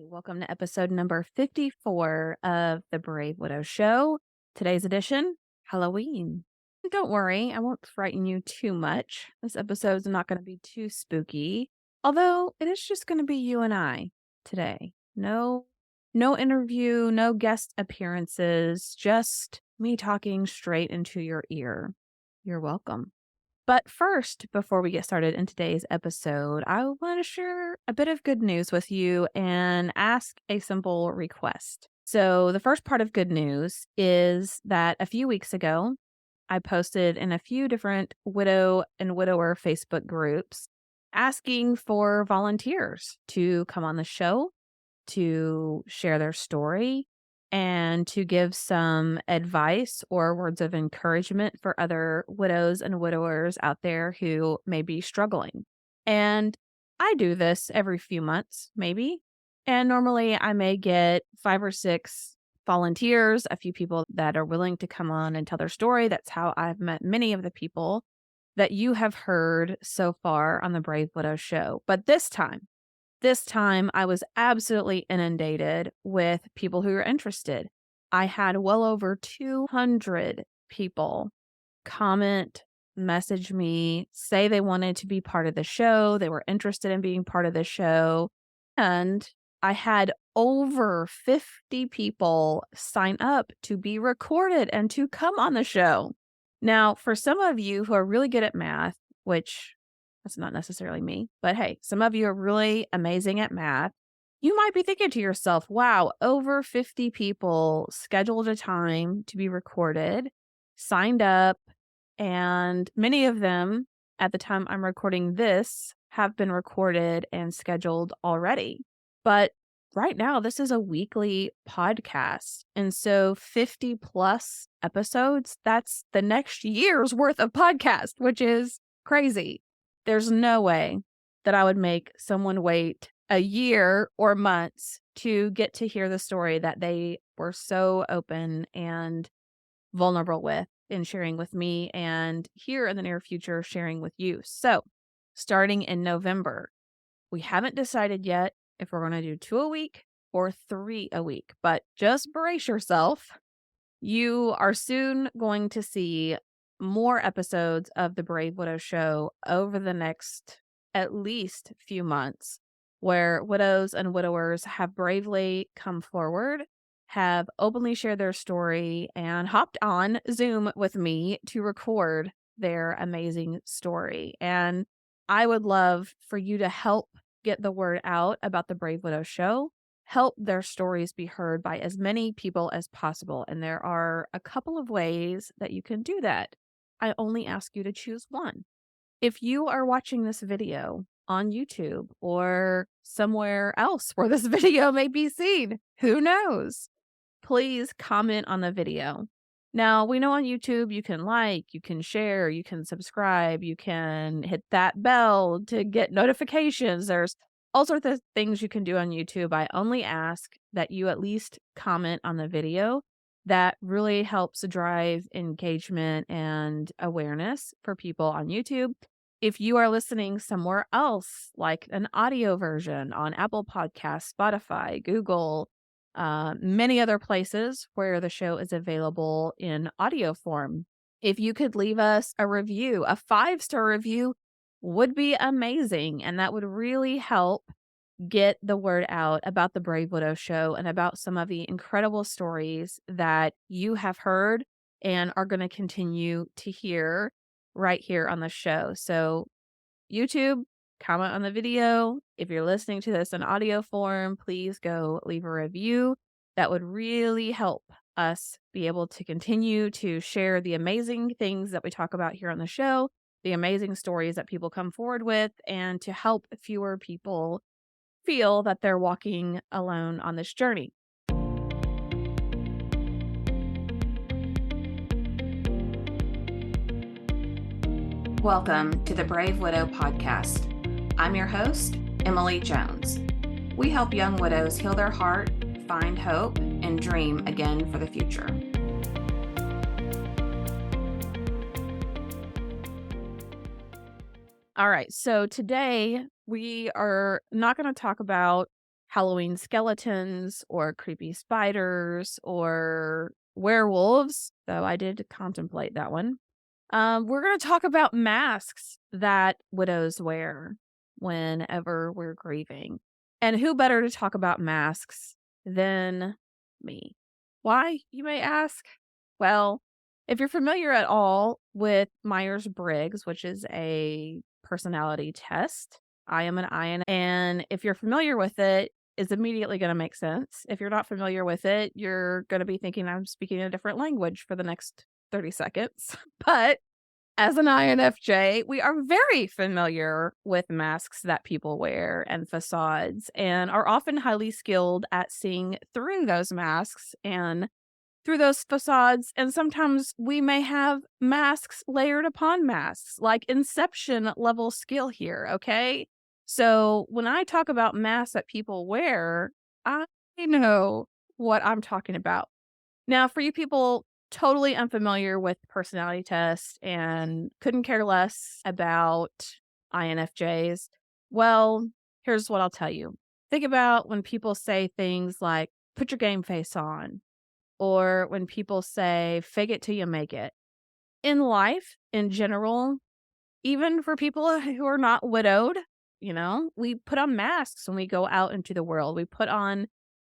Welcome to episode number 54 of the Brave Widow Show. Today's edition, Halloween. Don't worry, I won't frighten you too much. This episode's not going to be too spooky, although it is just going to be you and I today. No interview, no guest appearances, just me talking straight into your ear. You're welcome. But first, before we get started in today's episode, I want to share a bit of good news with you and ask a simple request. So, the first part of good news is that a few weeks ago, I posted in a few different widow and widower Facebook groups asking for volunteers to come on the show, to share their story, and to give some advice or words of encouragement for other widows and widowers out there who may be struggling. And I do this every few months, maybe. And normally I may get 5 or 6 volunteers, a few people that are willing to come on and tell their story. That's how I've met many of the people that you have heard so far on the Brave Widow show. But this time, I was absolutely inundated with people who were interested. I had well over 200 people comment, message me, say they wanted to be part of the show, they were interested in being part of the show, and I had over 50 people sign up to be recorded and to come on the show. Now, for some of you who are really good at math, which that's not necessarily me, but hey, some of you are really amazing at math. You might be thinking to yourself, wow, over 50 people scheduled a time to be recorded, signed up, and many of them at the time I'm recording this have been recorded and scheduled already. But right now, this is a weekly podcast. And so 50 plus episodes, that's the next year's worth of podcast, which is crazy. There's no way that I would make someone wait a year or months to get to hear the story that they were so open and vulnerable with in sharing with me, and here in the near future, sharing with you. So, starting in November, we haven't decided yet if we're going to do 2 a week or 3 a week, but just brace yourself. You are soon going to see more episodes of the Brave Widow Show over the next at least few months, where widows and widowers have bravely come forward, have openly shared their story, and hopped on Zoom with me to record their amazing story. And I would love for you to help get the word out about the Brave Widow Show, help their stories be heard by as many people as possible. And there are a couple of ways that you can do that. I only ask you to choose one. If you are watching this video on YouTube or somewhere else where this video may be seen, who knows? Please comment on the video. Now, we know on YouTube you can like, you can share, you can subscribe, you can hit that bell to get notifications. There's all sorts of things you can do on YouTube. I only ask that you at least comment on the video. That really helps drive engagement and awareness for people on YouTube. If you are listening somewhere else, like an audio version on Apple Podcasts, Spotify, Google, many other places where the show is available in audio form, if you could leave us a review, a 5-star review would be amazing. And that would really help get the word out about the Brave Widow Show and about some of the incredible stories that you have heard and are going to continue to hear right here on the show. So, YouTube, comment on the video. If you're listening to this in audio form, please go leave a review. That would really help us be able to continue to share the amazing things that we talk about here on the show, the amazing stories that people come forward with, and to help fewer people feel that they're walking alone on this journey. Welcome to the Brave Widow podcast. I'm your host, Emily Jones. We help young widows heal their heart, find hope, and dream again for the future. All right, so today we are not going to talk about Halloween skeletons or creepy spiders or werewolves, though I did contemplate that one. We're going to talk about masks that widows wear whenever we're grieving. And who better to talk about masks than me? Why, you may ask? Well, if you're familiar at all with Myers Briggs, which is a personality test, I am an INFJ. And if you're familiar with it, it's immediately going to make sense. If you're not familiar with it, you're going to be thinking I'm speaking a different language for the next 30 seconds. But as an INFJ, we are very familiar with masks that people wear and facades, and are often highly skilled at seeing through those masks and through those facades. And sometimes we may have masks layered upon masks, like Inception level skill here. Okay. So when I talk about masks that people wear, I know what I'm talking about. Now, for you people totally unfamiliar with personality tests and couldn't care less about INFJs, well, here's what I'll tell you. Think about when people say things like, put your game face on, or when people say, fake it till you make it. In life, in general, even for people who are not widowed, we put on masks when we go out into the world. We put on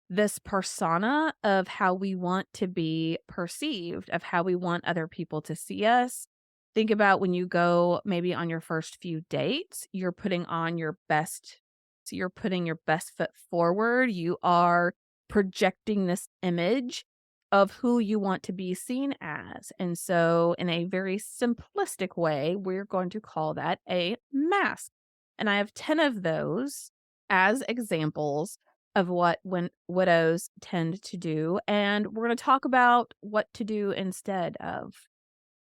this persona of how we want to be perceived, of how we want other people to see us. Think about when you go maybe on your first few dates, you're putting on your best. So you're putting your best foot forward. You are projecting this image of who you want to be seen as. And so, in a very simplistic way, we're going to call that a mask. And I have 10 of those as examples of what when widows tend to do. And we're going to talk about what to do instead of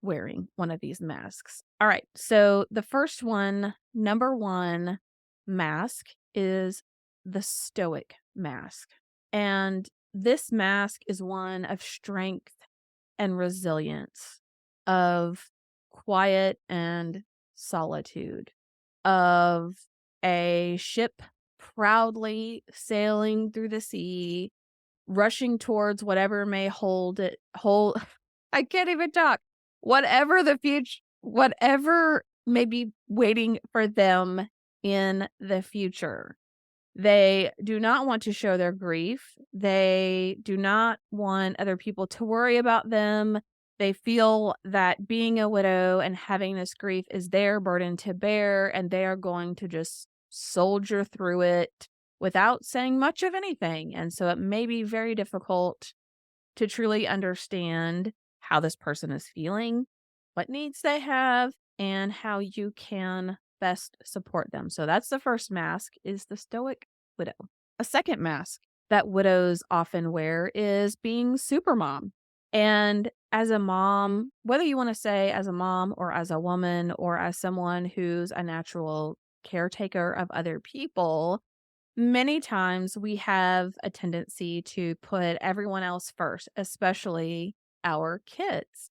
wearing one of these masks. All right. So, the first one, number one mask, is the stoic mask. And this mask is one of strength and resilience, of quiet and solitude, of a ship proudly sailing through the sea, rushing towards whatever may hold I can't even talk. Whatever the future, whatever may be waiting for them in the future. They do not want to show their grief. They do not want other people to worry about them. They feel that being a widow and having this grief is their burden to bear, and they are going to just soldier through it without saying much of anything. And so it may be very difficult to truly understand how this person is feeling, what needs they have, and how you can best support them. So that's the first mask, is the stoic widow. A second mask that widows often wear is being super mom. And as a mom, whether you want to say as a mom or as a woman or as someone who's a natural caretaker of other people, many times we have a tendency to put everyone else first, especially our kids.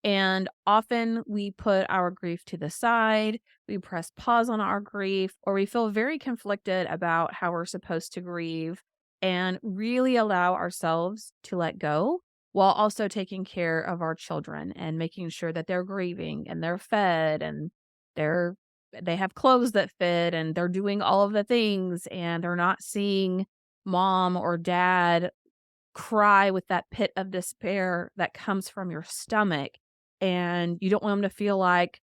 And often we put our grief to the side, we press pause on our grief, or we feel very conflicted about how we're supposed to grieve and really allow ourselves to let go while also taking care of our children and making sure that they're grieving and they're fed and they're they have clothes that fit and they're doing all of the things and they're not seeing mom or dad cry with that pit of despair that comes from your stomach. And you don't want them to feel like,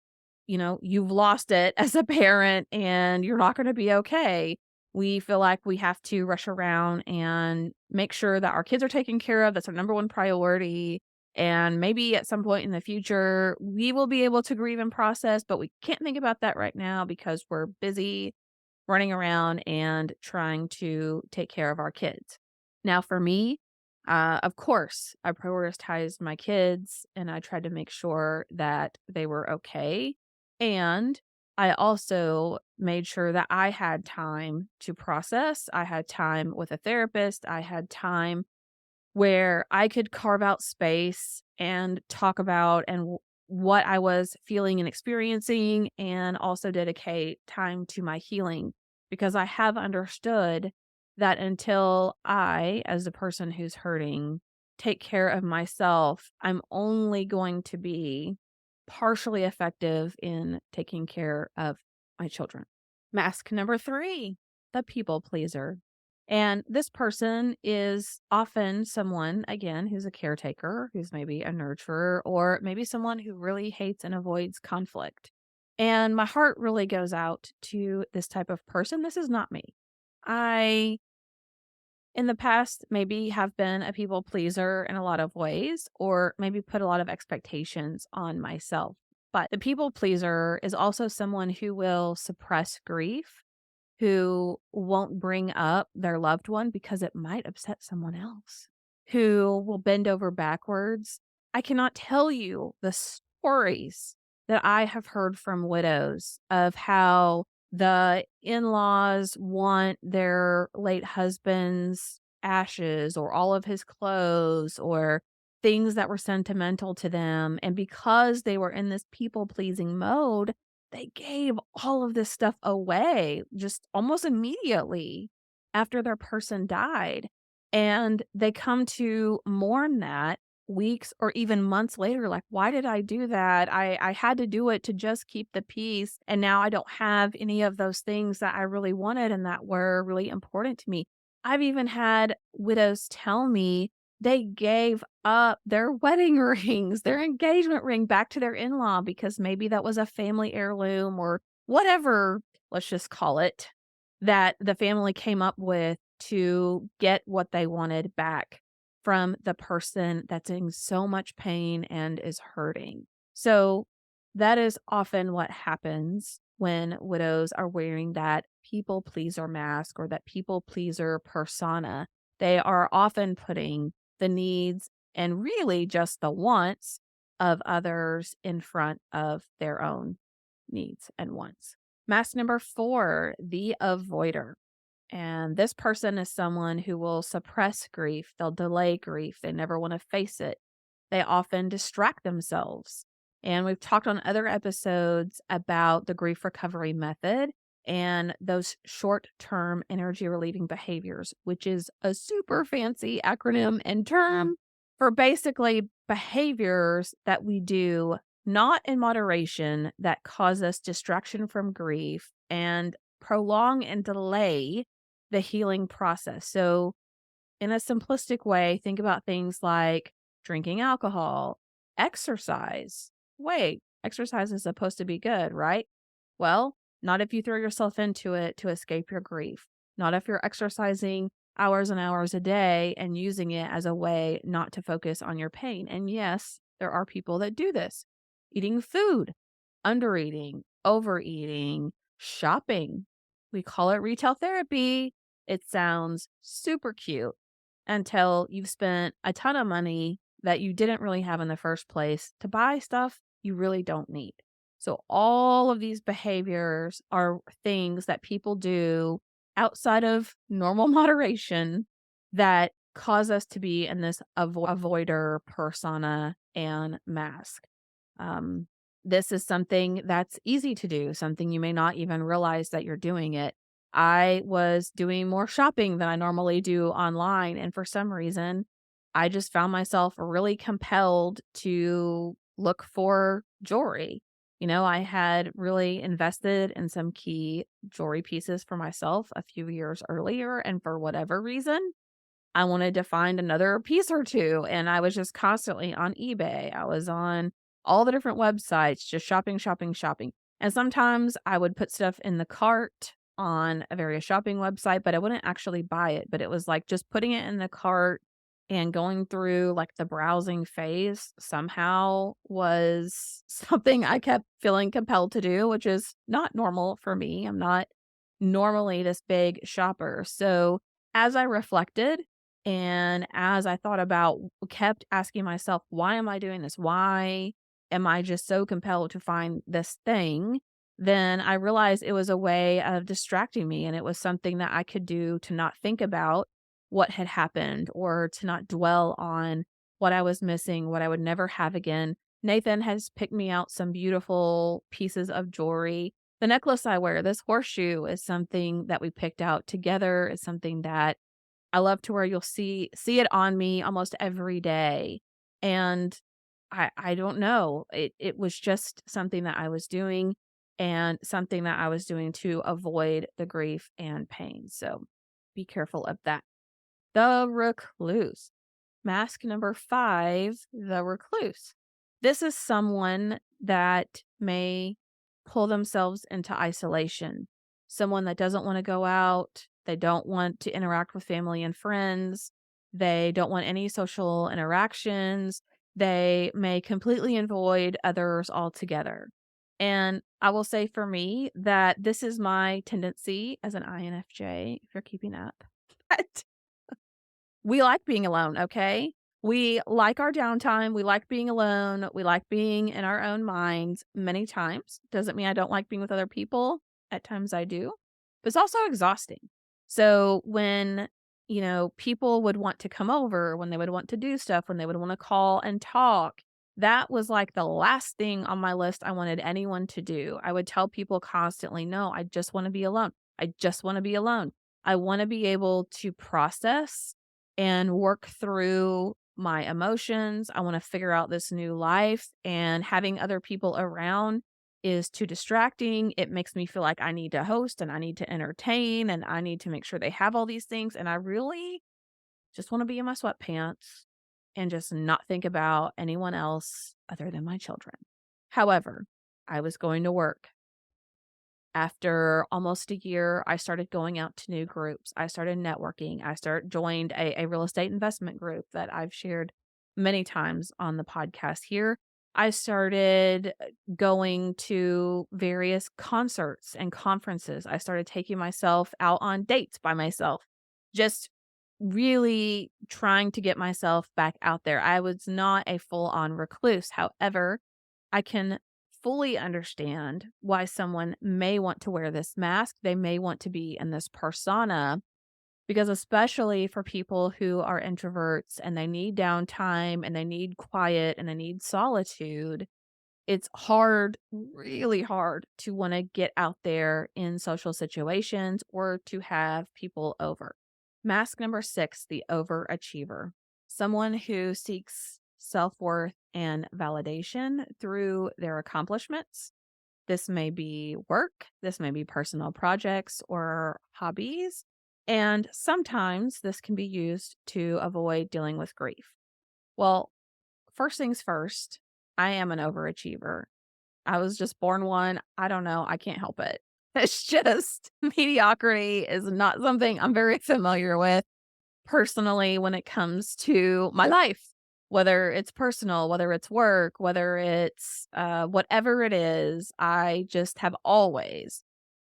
you've lost it as a parent and you're not going to be okay. We feel like we have to rush around and make sure that our kids are taken care of. That's our number one priority. And maybe at some point in the future, we will be able to grieve and process, but we can't think about that right now because we're busy running around and trying to take care of our kids. Now, for me, of course, I prioritized my kids and I tried to make sure that they were okay. And I also made sure that I had time to process. I had time with a therapist. I had time where I could carve out space and talk about what I was feeling and experiencing, and also dedicate time to my healing because I have understood that until I, as the person who's hurting, take care of myself, I'm only going to be partially effective in taking care of my children. Mask number 3, the people pleaser. And this person is often someone, again, who's a caretaker, who's maybe a nurturer, or maybe someone who really hates and avoids conflict. And my heart really goes out to this type of person. This is not me. I, in the past, maybe have been a people pleaser in a lot of ways, or maybe put a lot of expectations on myself. But the people pleaser is also someone who will suppress grief, who won't bring up their loved one because it might upset someone else, who will bend over backwards. I cannot tell you the stories that I have heard from widows of how the in laws want their late husband's ashes or all of his clothes or things that were sentimental to them. And because they were in this people pleasing mode, they gave all of this stuff away just almost immediately after their person died, and they come to mourn that weeks or even months later, like, "Why did I do that? I had to do it to just keep the peace, and now I don't have any of those things that I really wanted and that were really important to me." I've even had widows tell me they gave up their wedding rings, their engagement ring back to their in-law because maybe that was a family heirloom or whatever, let's just call it, that the family came up with to get what they wanted back from the person that's in so much pain and is hurting. So that is often what happens when widows are wearing that people pleaser mask or that people pleaser persona. They are often putting the needs and really just the wants of others in front of their own needs and wants. Mask number 4, the avoider. And this person is someone who will suppress grief. They'll delay grief. They never want to face it. They often distract themselves. And we've talked on other episodes about the grief recovery method and those short term energy relieving behaviors, which is a super fancy acronym and term for basically behaviors that we do not in moderation that cause us distraction from grief and prolong and delay the healing process. So, in a simplistic way, think about things like drinking alcohol, exercise. Wait, exercise is supposed to be good, right? Well, not if you throw yourself into it to escape your grief. Not if you're exercising hours and hours a day and using it as a way not to focus on your pain. And yes, there are people that do this. Eating food, undereating, overeating, shopping. We call it retail therapy. It sounds super cute until you've spent a ton of money that you didn't really have in the first place to buy stuff you really don't need. So, all of these behaviors are things that people do outside of normal moderation that cause us to be in this avoider persona and mask. Um, this is something that's easy to do, something you may not even realize that you're doing it. I was doing more shopping than I normally do online, and for some reason, I just found myself really compelled to look for jewelry. I had really invested in some key jewelry pieces for myself a few years earlier, and for whatever reason, I wanted to find another piece or 2, and I was just constantly on eBay. I was on all the different websites, just shopping, shopping, shopping. And sometimes I would put stuff in the cart on a various shopping website, but I wouldn't actually buy it. But it was like just putting it in the cart and going through like the browsing phase somehow was something I kept feeling compelled to do, which is not normal for me. I'm not normally this big shopper. So as I reflected, and as I thought about kept asking myself, "Why am I doing this? Why am I just so compelled to find this thing?" Then I realized it was a way of distracting me, and it was something that I could do to not think about what had happened or to not dwell on what I was missing, what I would never have again. Nathan has picked me out some beautiful pieces of jewelry The necklace I wear, this horseshoe is something that we picked out together. It's something that I love to where you'll see it on me almost every day. And I don't know. It was just something that I was doing and something that I was doing to avoid the grief and pain. So be careful of that. The recluse. Mask number 5, the recluse. This is someone that may pull themselves into isolation. Someone that doesn't want to go out. They don't want to interact with family and friends. They don't want any social interactions. They may completely avoid others altogether. And I will say for me that this is my tendency as an INFJ, if you're keeping up. We like being alone, okay? We like our downtime, we like being alone, we like being in our own minds many times. Doesn't mean I don't like being with other people. At times I do. But it's also exhausting. So when, people would want to come over, when they would want to do stuff, when they would want to call and talk, that was like the last thing on my list I wanted anyone to do. I would tell people constantly, "No, I just want to be alone. I just want to be alone. I want to be able to process and work through my emotions. I want to figure out this new life, and having other people around is too distracting. It makes me feel like I need to host and I need to entertain and I need to make sure they have all these things. And I really just want to be in my sweatpants and just not think about anyone else other than my children." However, I was going to work. After almost a year, I started going out to new groups. I started networking. Joined a real estate investment group that I've shared many times on the podcast here. I started going to various concerts and conferences. I started taking myself out on dates by myself, just really trying to get myself back out there. I was not a full on recluse. However, I can fully understand why someone may want to wear this mask. They may want to be in this persona because, especially for people who are introverts and they need downtime and they need quiet and they need solitude, it's hard, really hard to want to get out there in social situations or to have people over. Mask number 6, the overachiever. Someone who seeks self worth and validation through their accomplishments. This may be work, this may be personal projects or hobbies, and sometimes this can be used to avoid dealing with grief. Well, first things first, I am an overachiever. I was just born one. I don't know. I can't help it. It's just mediocrity is not something I'm very familiar with personally when it comes to my life, whether it's personal, whether it's work, whether it's whatever it is. I just have always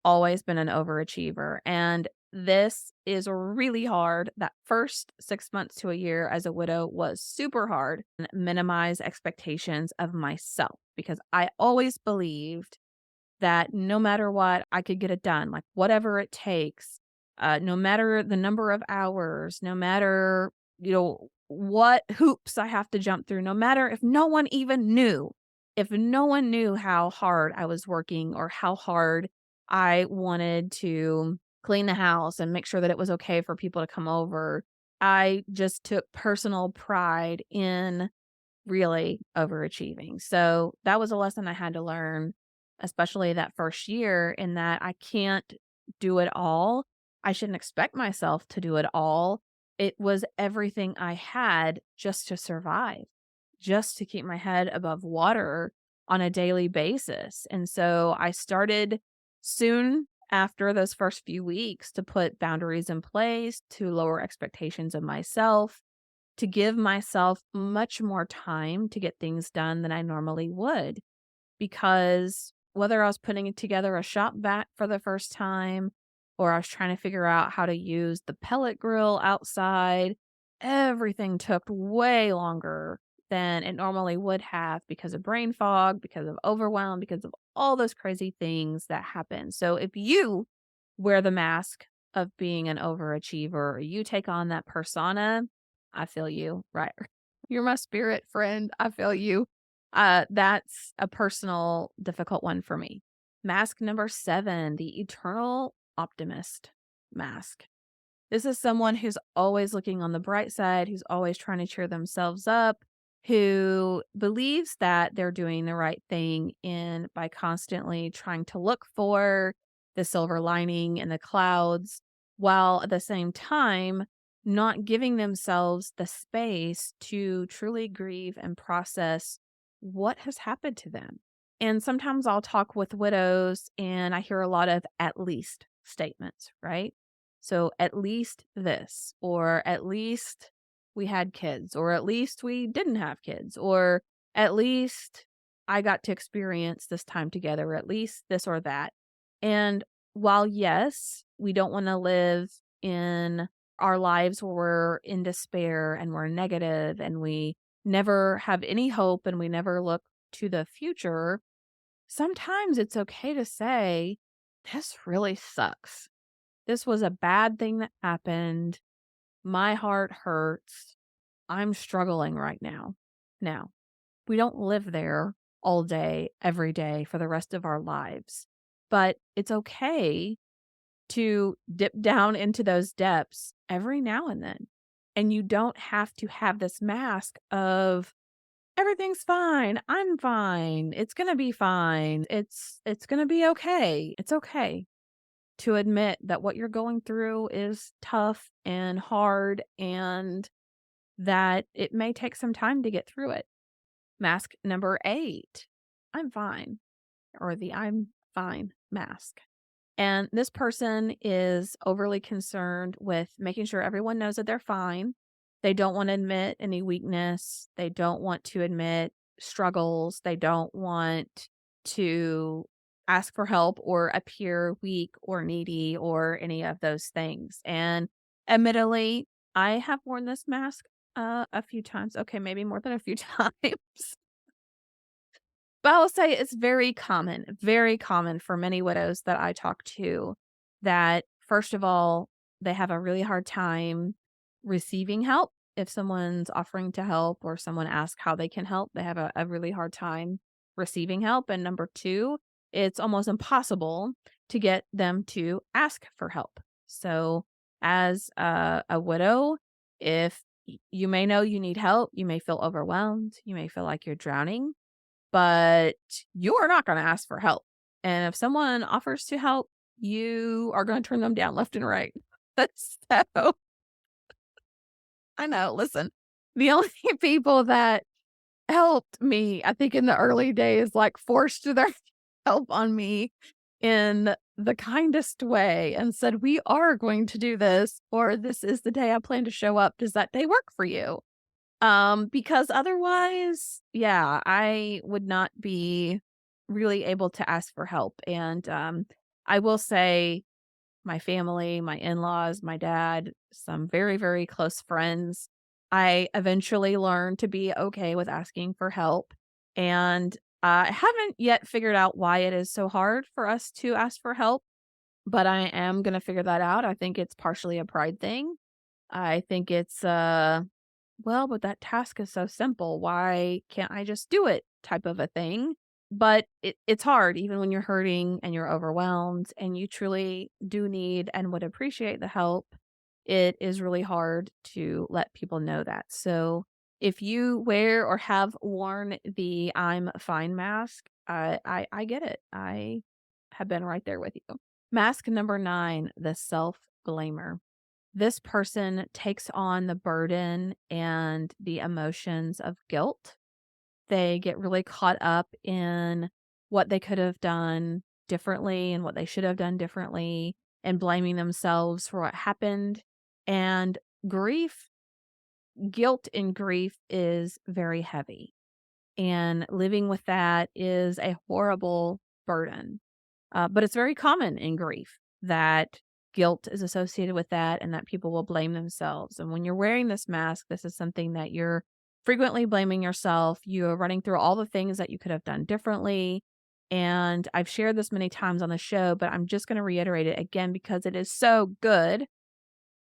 been an overachiever. And this is really hard. That first 6 months to a year as a widow was super hard and minimize expectations of myself because I always believed that no matter what, I could get it done, like whatever it takes, no matter the number of hours, no matter, what hoops I have to jump through, no matter if no one even knew, if no one knew how hard I was working or how hard I wanted to clean the house and make sure that it was okay for people to come over. I just took personal pride in really overachieving. So that was a lesson I had to learn, especially that first year, in that I can't do it all. I shouldn't expect myself to do it all. It was everything I had just to survive, just to keep my head above water on a daily basis. And so I started soon after those first few weeks to put boundaries in place, to lower expectations of myself, to give myself much more time to get things done than I normally would. Because whether I was putting together a shop vac for the first time or I was trying to figure out how to use the pellet grill outside, everything took way longer than it normally would have because of brain fog, because of overwhelm, because of all those crazy things that happen. So if you wear the mask of being an overachiever or you take on that persona, I feel you, right? You're my spirit friend. I feel you. That's a personal difficult one for me. Mask number 7, the eternal optimist mask. This is someone who's always looking on the bright side, who's always trying to cheer themselves up, who believes that they're doing the right thing in by constantly trying to look for the silver lining in the clouds, while at the same time not giving themselves the space to truly grieve and process what has happened to them. And sometimes I'll talk with widows and I hear a lot of at least statements, right? So at least this, or at least we had kids, or at least we didn't have kids, or at least I got to experience this time together, or at least this or that. And while, yes, we don't want to live in our lives where we're in despair and we're negative and we never have any hope and we never look to the future, sometimes it's okay to say, this really sucks. This was a bad thing that happened. My heart hurts. I'm struggling right now. Now, we don't live there all day, every day for the rest of our lives, but it's okay to dip down into those depths every now and then. And you don't have to have this mask of everything's fine. I'm fine. It's going to be fine. It's going to be okay. It's okay to admit that what you're going through is tough and hard and that it may take some time to get through it. Mask number 8, I'm fine, or the I'm fine mask. And this person is overly concerned with making sure everyone knows that they're fine. They don't want to admit any weakness. They don't want to admit struggles. They don't want to ask for help or appear weak or needy or any of those things. And admittedly, I have worn this mask a few times. Okay, maybe more than a few times. But I'll say it's very common for many widows that I talk to that, first of all, they have a really hard time receiving help. If someone's offering to help or someone asks how they can help, they have a really hard time receiving help. And number two, it's almost impossible to get them to ask for help. So, as a widow, if you may know you need help, you may feel overwhelmed, you may feel like you're drowning, but you are not gonna ask for help. And if someone offers to help, you are gonna turn them down left and right. So I know, listen, the only people that helped me, I think in the early days, like, forced their help on me in the kindest way and said, "We are going to do this," or "This is the day I plan to show up. Does that day work for you?" Because otherwise, yeah, I would not be really able to ask for help. And I will say my family, my in-laws, my dad, some very, very close friends, I eventually learned to be okay with asking for help. And I haven't yet figured out why it is so hard for us to ask for help, but I am going to figure that out. I think it's partially a pride thing. I think it's well, but that task is so simple. Why can't I just do it type of a thing? But it's hard even when you're hurting and you're overwhelmed and you truly do need and would appreciate the help. It is really hard to let people know that. So if you wear or have worn the I'm fine mask, I get it. I have been right there with you. Mask number 9, the self blamer. This person takes on the burden and the emotions of guilt. They get really caught up in what they could have done differently and what they should have done differently and blaming themselves for what happened. And grief, guilt and grief is very heavy. And living with that is a horrible burden. But it's very common in grief that guilt is associated with that and that people will blame themselves. And when you're wearing this mask, this is something that you're frequently blaming yourself. You're running through all the things that you could have done differently. And I've shared this many times on the show, but I'm just going to reiterate it again because it is so good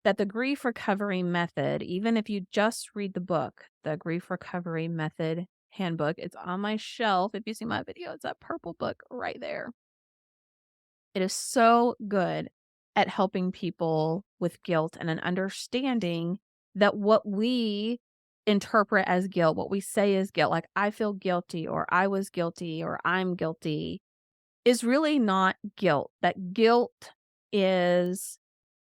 that the grief recovery method, even if you just read the book, the grief recovery method handbook, it's on my shelf. If you see my video, it's that purple book right there. It is so good at helping people with guilt and an understanding that what we interpret as guilt, what we say is guilt, like I feel guilty or I was guilty or I'm guilty, is really not guilt. That guilt is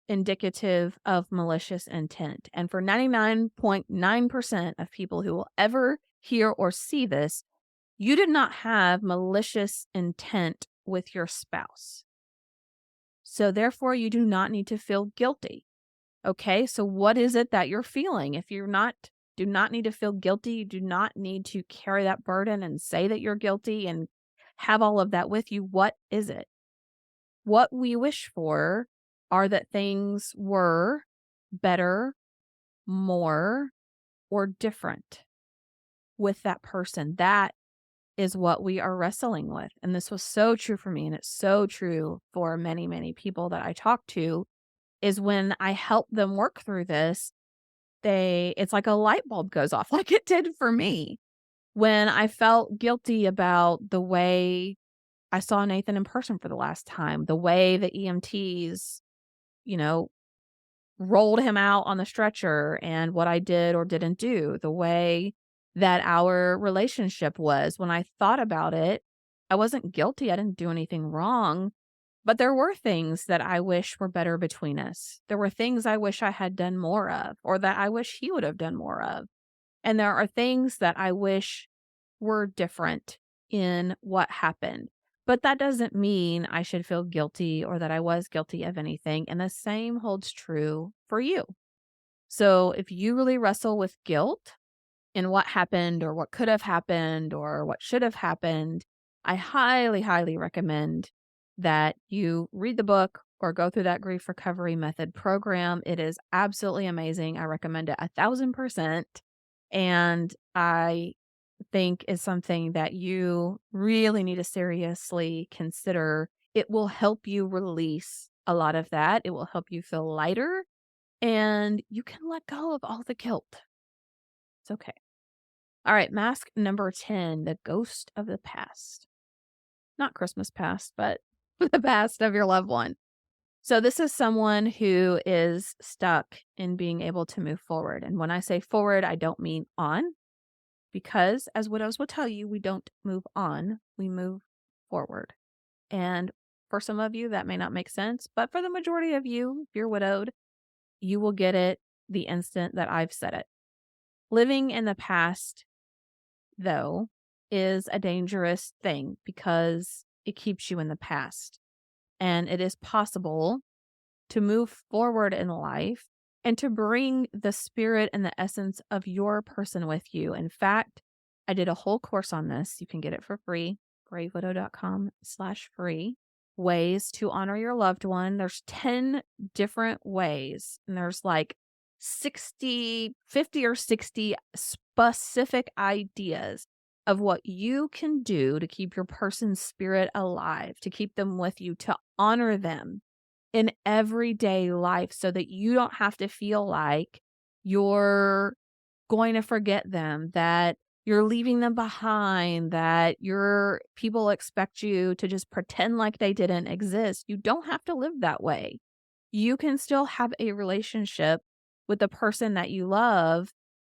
indicative of malicious intent. And for 99.9% of people who will ever hear or see this, you did not have malicious intent with your spouse. So therefore, you do not need to feel guilty. Okay, so what is it that you're feeling? If you're not, do not need to feel guilty. You do not need to carry that burden and say that you're guilty and have all of that with you. What is it? What we wish for are that things were better, more, or different with that person. That is what we are wrestling with. And this was so true for me. And it's so true for many, many people that I talk to is when I help them work through this, it's like a light bulb goes off like it did for me when I felt guilty about the way I saw Nathan in person for the last time, the way the EMTs, you know, rolled him out on the stretcher and what I did or didn't do, the way that our relationship was. When I thought about it, I wasn't guilty. I didn't do anything wrong, but there were things that I wish were better between us. There were things I wish I had done more of or that I wish he would have done more of. And there are things that I wish were different in what happened. But that doesn't mean I should feel guilty or that I was guilty of anything. And the same holds true for you. So if you really wrestle with guilt in what happened or what could have happened or what should have happened, I highly, highly recommend that you read the book or go through that grief recovery method program. It is absolutely amazing. I recommend it 1,000%. And I think is something that you really need to seriously consider. It will help you release a lot of that. It will help you feel lighter and you can let go of all the guilt. It's okay. All right, mask number 10, the ghost of the past. Not Christmas past, but the past of your loved one. So this is someone who is stuck in being able to move forward. And when I say forward, I don't mean on. Because, as widows will tell you, we don't move on, we move forward. And for some of you, that may not make sense, but for the majority of you, if you're widowed, you will get it the instant that I've said it. Living in the past, though, is a dangerous thing because it keeps you in the past. And it is possible to move forward in life and to bring the spirit and the essence of your person with you. In fact, I did a whole course on this. You can get it for free, gravewidow.com/free. Ways to honor your loved one. There's 10 different ways, and there's like 50 or 60 specific ideas of what you can do to keep your person's spirit alive, to keep them with you, to honor them in everyday life so that you don't have to feel like you're going to forget them, that you're leaving them behind, that your people expect you to just pretend like they didn't exist. You don't have to live that way. You can still have a relationship with the person that you love,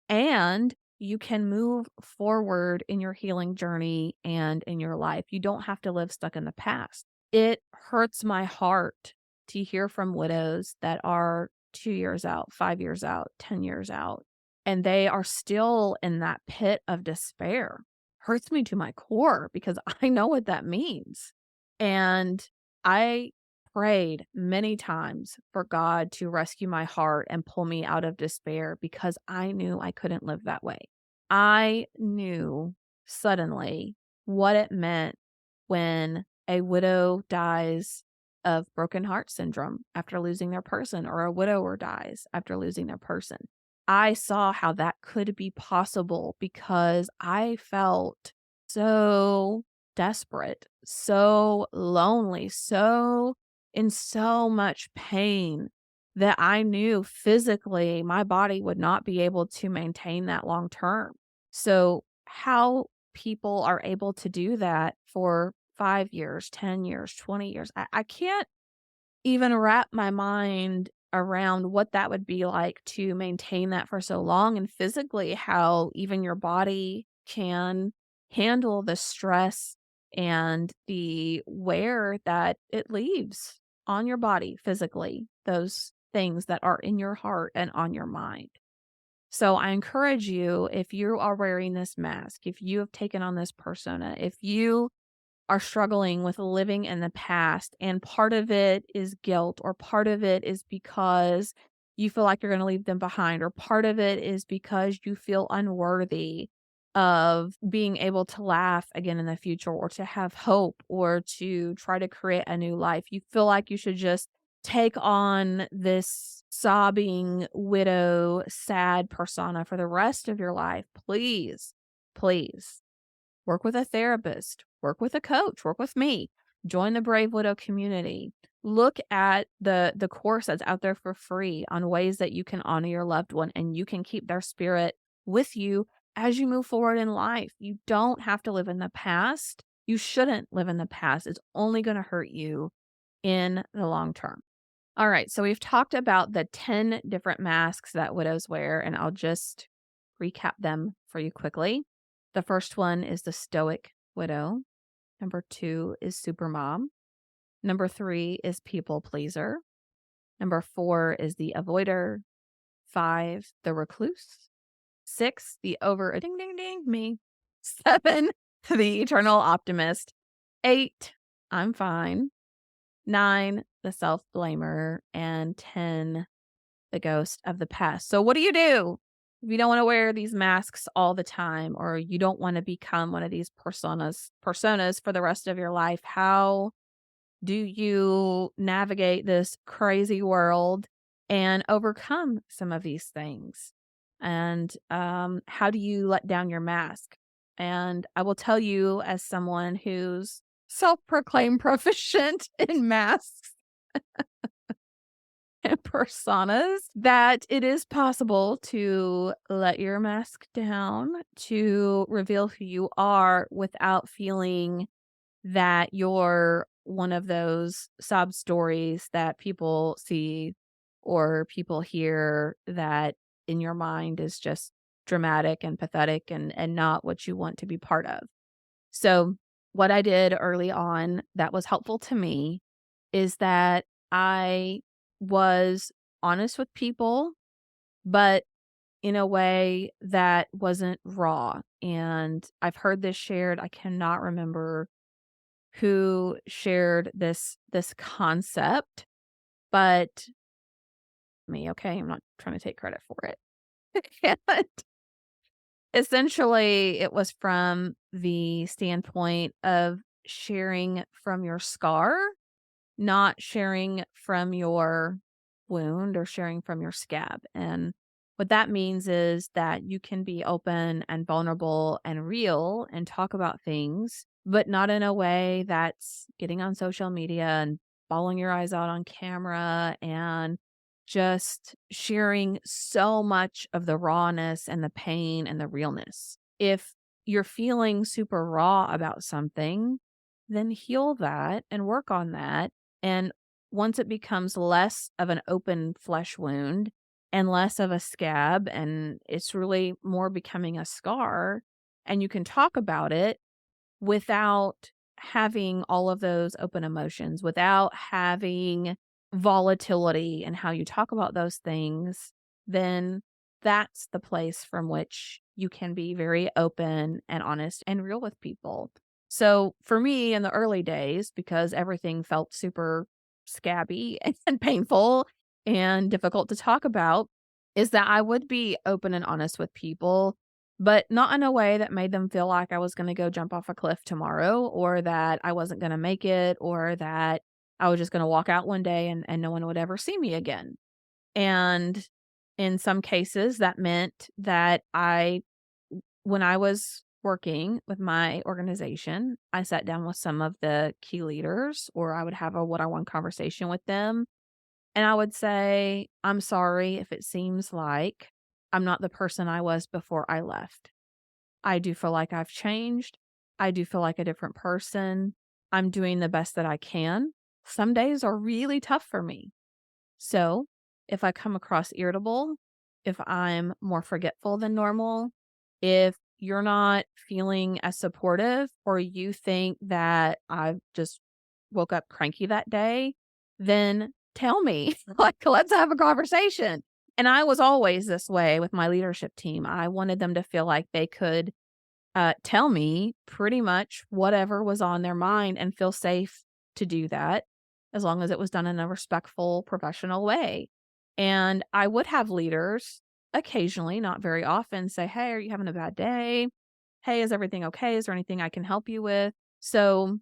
and you can move forward in your healing journey and in your life. You don't have to live stuck in the past. It hurts my heart to hear from widows that are 2 years out, 5 years out, 10 years out, and they are still in that pit of despair. Hurts me to my core because I know what that means. And I prayed many times for God to rescue my heart and pull me out of despair because I knew I couldn't live that way. I knew suddenly what it meant when a widow dies of broken heart syndrome after losing their person, or a widower dies after losing their person. I saw how that could be possible because I felt so desperate, so lonely, so in so much pain that I knew physically my body would not be able to maintain that long term. So, how people are able to do that for 5 years, 10 years, 20 years. I can't even wrap my mind around what that would be like to maintain that for so long, and physically how even your body can handle the stress and the wear that it leaves on your body physically, those things that are in your heart and on your mind. So I encourage you, if you are wearing this mask, if you have taken on this persona, if you are struggling with living in the past, and part of it is guilt, or part of it is because you feel like you're going to leave them behind, or part of it is because you feel unworthy of being able to laugh again in the future, or to have hope, or to try to create a new life. You feel like you should just take on this sobbing widow, sad persona for the rest of your life. Please, please work with a therapist, work with a coach, work with me, join the Brave Widow community. Look at the course that's out there for free on ways that you can honor your loved one and you can keep their spirit with you as you move forward in life. You don't have to live in the past. You shouldn't live in the past. It's only going to hurt you in the long term. All right, so we've talked about the 10 different masks that widows wear, and I'll just recap them for you quickly. The first one is the stoic widow. Number 2 is supermom. Number 3 is people pleaser. Number 4 is the avoider. 5, the recluse. 6, the over ding ding ding me. 7, the eternal optimist. 8, I'm fine. 9, the self-blamer, and 10, the ghost of the past. So what do you do if you don't want to wear these masks all the time, or you don't want to become one of these personas for the rest of your life? How do you navigate this crazy world and overcome some of these things? And how do you let down your mask? And I will tell you, as someone who's self-proclaimed proficient in masks and personas, that it is possible to let your mask down, to reveal who you are without feeling that you're one of those sob stories that people see or people hear that in your mind is just dramatic and pathetic and not what you want to be part of. So, what I did early on that was helpful to me is that I was honest with people, but in a way that wasn't raw. And I've heard this shared. I cannot remember who shared this concept, but me, okay? I'm not trying to take credit for it. And essentially, it was from the standpoint of sharing from your scar, not sharing from your wound or sharing from your scab. And what that means is that you can be open and vulnerable and real and talk about things, but not in a way that's getting on social media and bawling your eyes out on camera and just sharing so much of the rawness and the pain and the realness. If you're feeling super raw about something, then heal that and work on that. And once it becomes less of an open flesh wound and less of a scab, and it's really more becoming a scar, and you can talk about it without having all of those open emotions, without having volatility in how you talk about those things, then that's the place from which you can be very open and honest and real with people. So for me in the early days, because everything felt super scabby and painful and difficult to talk about, is that I would be open and honest with people, but not in a way that made them feel like I was gonna go jump off a cliff tomorrow, or that I wasn't gonna make it, or that I was just gonna walk out one day and no one would ever see me again. And in some cases, that meant that when I was working with my organization, I sat down with some of the key leaders, or I would have a one-on-one conversation with them. And I would say, I'm sorry if it seems like I'm not the person I was before I left. I do feel like I've changed. I do feel like a different person. I'm doing the best that I can. Some days are really tough for me. So, if I come across irritable, if I'm more forgetful than normal, if you're not feeling as supportive or you think that I just woke up cranky that day, then tell me. Like, let's have a conversation. And I was always this way with my leadership team. I wanted them to feel like they could tell me pretty much whatever was on their mind and feel safe to do that as long as it was done in a respectful, professional way. And I would have leaders occasionally, not very often, say, "Hey, are you having a bad day? Hey, is everything okay? Is there anything I can help you with?" So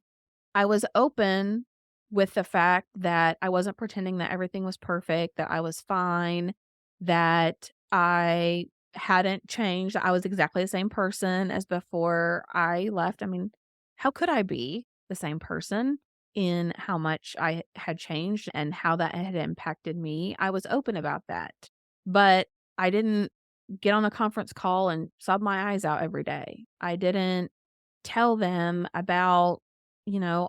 I was open with the fact that I wasn't pretending that everything was perfect, that I was fine, that I hadn't changed. I was exactly the same person as before I left. I mean, how could I be the same person in how much I had changed and how that had impacted me? I was open about that. But I didn't get on a conference call and sob my eyes out every day. I didn't tell them about,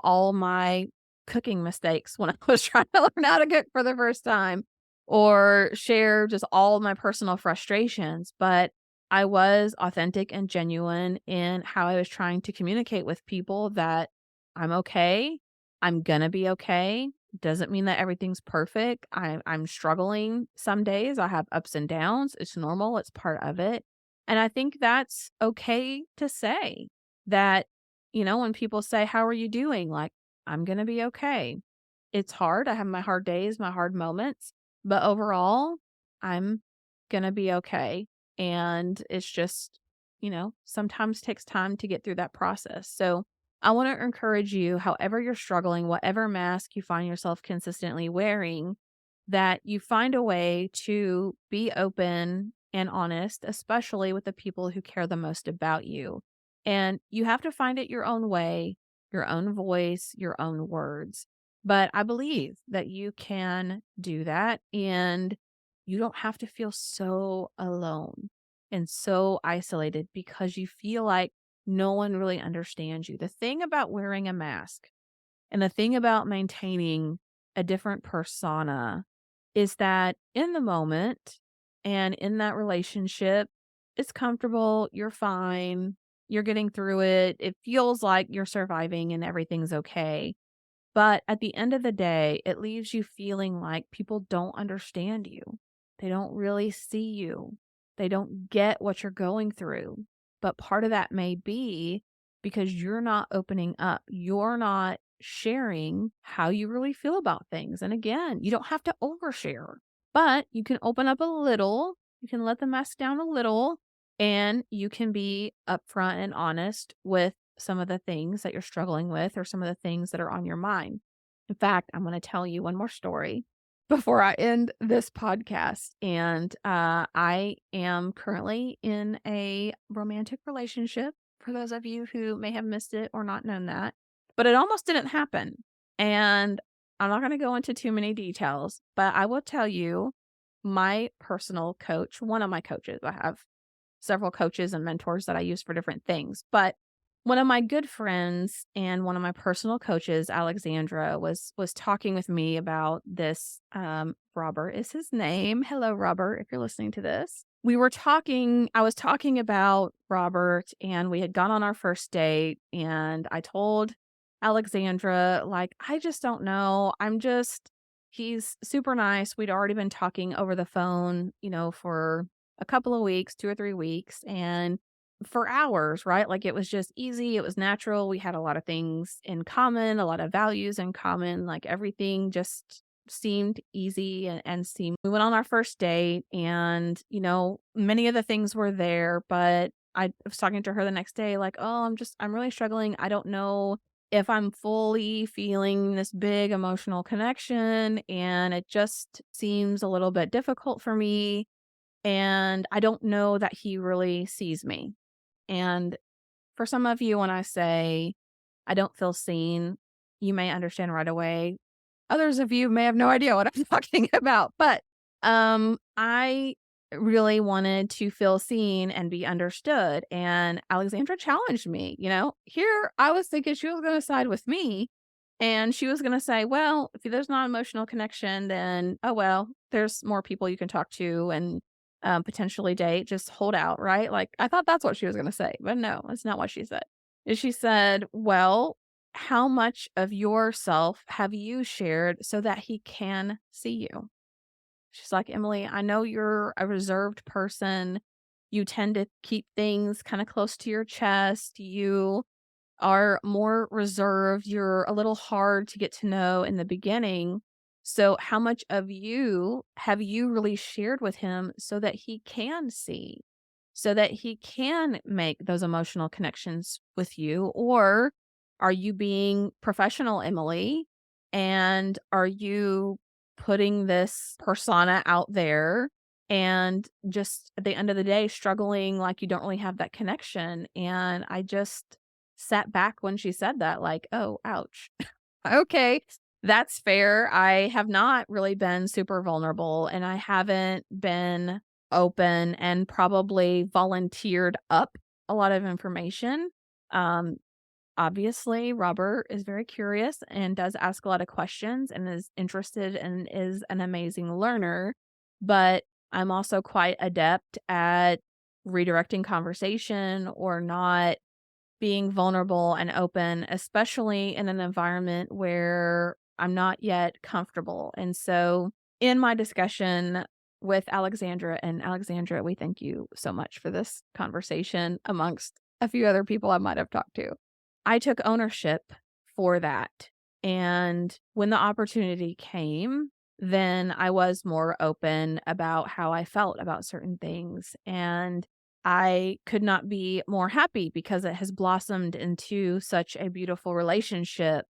all my cooking mistakes when I was trying to learn how to cook for the first time or share just all my personal frustrations. But I was authentic and genuine in how I was trying to communicate with people that I'm okay. I'm going to be okay. Doesn't mean that everything's perfect. I'm struggling some days. I have ups and downs. It's normal. It's part of it. And I think that's okay to say that, when people say, "How are you doing?" Like, I'm going to be okay. It's hard. I have my hard days, my hard moments, but overall, I'm going to be okay. And it's just, sometimes takes time to get through that process. So I want to encourage you, however you're struggling, whatever mask you find yourself consistently wearing, that you find a way to be open and honest, especially with the people who care the most about you. And you have to find it your own way, your own voice, your own words. But I believe that you can do that and you don't have to feel so alone and so isolated because you feel like no one really understands you. The thing about wearing a mask and the thing about maintaining a different persona is that in the moment and in that relationship, it's comfortable, you're fine, you're getting through it. It feels like you're surviving and everything's okay. But at the end of the day, it leaves you feeling like people don't understand you. They don't really see you. They don't get what you're going through. But part of that may be because you're not opening up. You're not sharing how you really feel about things. And again, you don't have to overshare, but you can open up a little. You can let the mask down a little and you can be upfront and honest with some of the things that you're struggling with or some of the things that are on your mind. In fact, I'm going to tell you one more story before I end this podcast. And I am currently in a romantic relationship for those of you who may have missed it or not known that, but it almost didn't happen. And I'm not going to go into too many details, but I will tell you my personal coach, one of my coaches, I have several coaches and mentors that I use for different things. But one of my good friends and one of my personal coaches, Alexandra, was talking with me about this. Robert is his name. Hello, Robert, if you're listening to this. We were talking, I was talking about Robert, and we had gone on our first date, and I told Alexandra, like, I just don't know. He's super nice. We'd already been talking over the phone, for a couple of weeks, 2 or 3 weeks, and for hours, right? Like, it was just easy, it was natural, we had a lot of things in common, a lot of values in common, like, everything just seemed easy and seemed we went on our first date and, many of the things were there, but I was talking to her the next day like, "Oh, I'm really struggling. I don't know if I'm fully feeling this big emotional connection, and it just seems a little bit difficult for me, and I don't know that he really sees me." And for some of you, when I say I don't feel seen, you may understand right away. Others of you may have no idea what I'm talking about. But I really wanted to feel seen and be understood. And Alexandra challenged me, Here I was thinking she was going to side with me and she was going to say, well, if there's not emotional connection, then, oh, well, there's more people you can talk to and potentially date. Just hold out, right? Like, I thought that's what she was going to say, but no, that's not what she said. She said, well, how much of yourself have you shared so that he can see you? She's like, Emily, I know you're a reserved person. You tend to keep things kind of close to your chest. You are more reserved. You're a little hard to get to know in the beginning. So, how much of you have you really shared with him so that he can see, so that he can make those emotional connections with you? Or are you being professional, Emily? And are you putting this persona out there and just at the end of the day struggling like you don't really have that connection? And I just sat back when she said that, like, "Oh, ouch." Okay, that's fair. I have not really been super vulnerable, and I haven't been open and probably volunteered up a lot of information. Um, Obviously, Robert is very curious and does ask a lot of questions and is interested and is an amazing learner, but I'm also quite adept at redirecting conversation or not being vulnerable and open, especially in an environment where I'm not yet comfortable. And so, in my discussion with Alexandra, and Alexandra, we thank you so much for this conversation amongst a few other people I might have talked to. I took ownership for that. And when the opportunity came, then I was more open about how I felt about certain things. And I could not be more happy because it has blossomed into such a beautiful relationship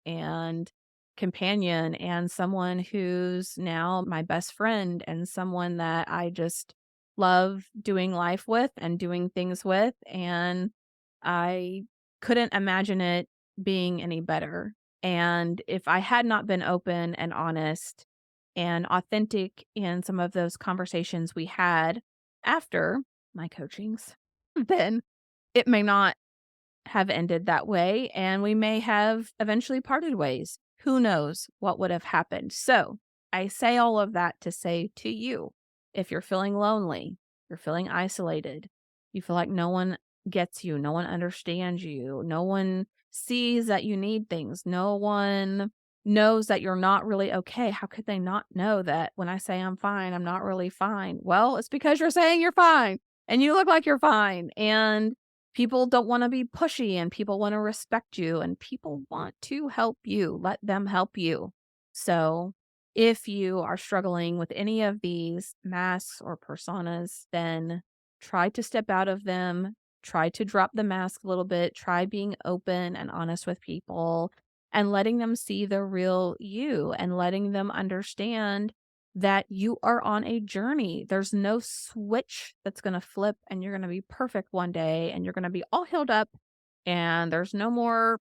and companion and someone who's now my best friend and someone that I just love doing life with and doing things with. And I couldn't imagine it being any better. And if I had not been open and honest and authentic in some of those conversations we had after my coachings, then it may not have ended that way, and we may have eventually parted ways. Who knows what would have happened? So, I say all of that to say to you, if you're feeling lonely, you're feeling isolated, you feel like no one gets you, no one understands you, no one sees that you need things, no one knows that you're not really okay. How could they not know that when I say I'm fine, I'm not really fine? Well, it's because you're saying you're fine and you look like you're fine. And people don't want to be pushy and people want to respect you and people want to help you. Let them help you. So, if you are struggling with any of these masks or personas, then try to step out of them. Try to drop the mask a little bit. Try being open and honest with people and letting them see the real you and letting them understand that you are on a journey. There's no switch that's going to flip and you're going to be perfect one day and you're going to be all healed up and there's no more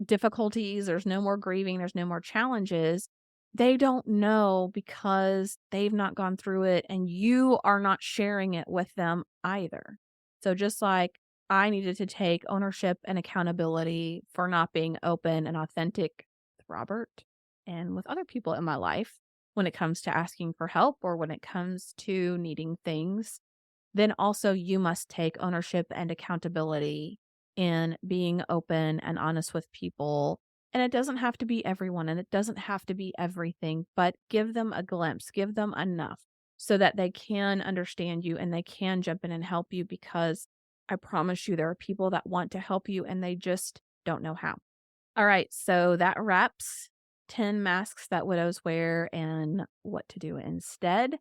difficulties, there's no more grieving, there's no more challenges. They don't know because they've not gone through it and you are not sharing it with them either. So just like I needed to take ownership and accountability for not being open and authentic with Robert and with other people in my life when it comes to asking for help or when it comes to needing things, then also you must take ownership and accountability in being open and honest with people. And it doesn't have to be everyone and it doesn't have to be everything, but give them a glimpse, give them enough so that they can understand you and they can jump in and help you because I promise you there are people that want to help you and they just don't know how. All right, so that wraps 10 masks that widows wear and what to do instead.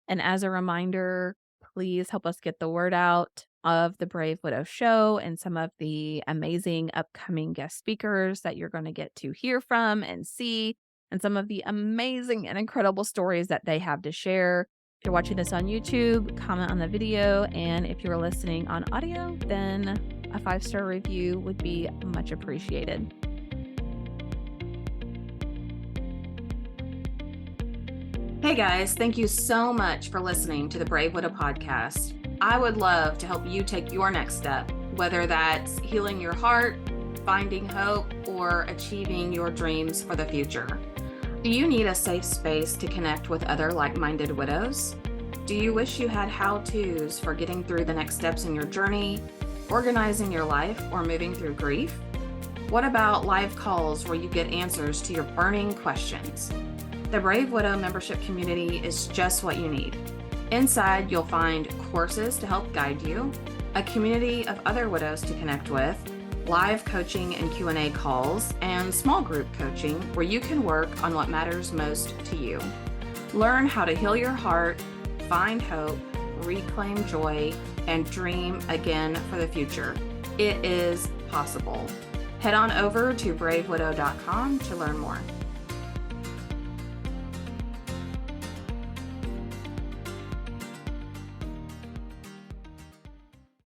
And as a reminder, please help us get the word out of the Brave Widow show and some of the amazing upcoming guest speakers that you're going to get to hear from and see, and some of the amazing and incredible stories that they have to share. If you're watching this on YouTube, comment on the video. And if you're listening on audio, then a 5-star review would be much appreciated. Hey guys, thank you so much for listening to the Brave Widow podcast. I would love to help you take your next step, whether that's healing your heart, finding hope, or achieving your dreams for the future. Do you need a safe space to connect with other like-minded widows? Do you wish you had how-tos for getting through the next steps in your journey, organizing your life, or moving through grief? What about live calls where you get answers to your burning questions? The Brave Widow membership community is just what you need. Inside, you'll find courses to help guide you, a community of other widows to connect with, live coaching and Q&A calls, and small group coaching where you can work on what matters most to you. Learn how to heal your heart, find hope, reclaim joy, and dream again for the future. It is possible. Head on over to bravewidow.com to learn more.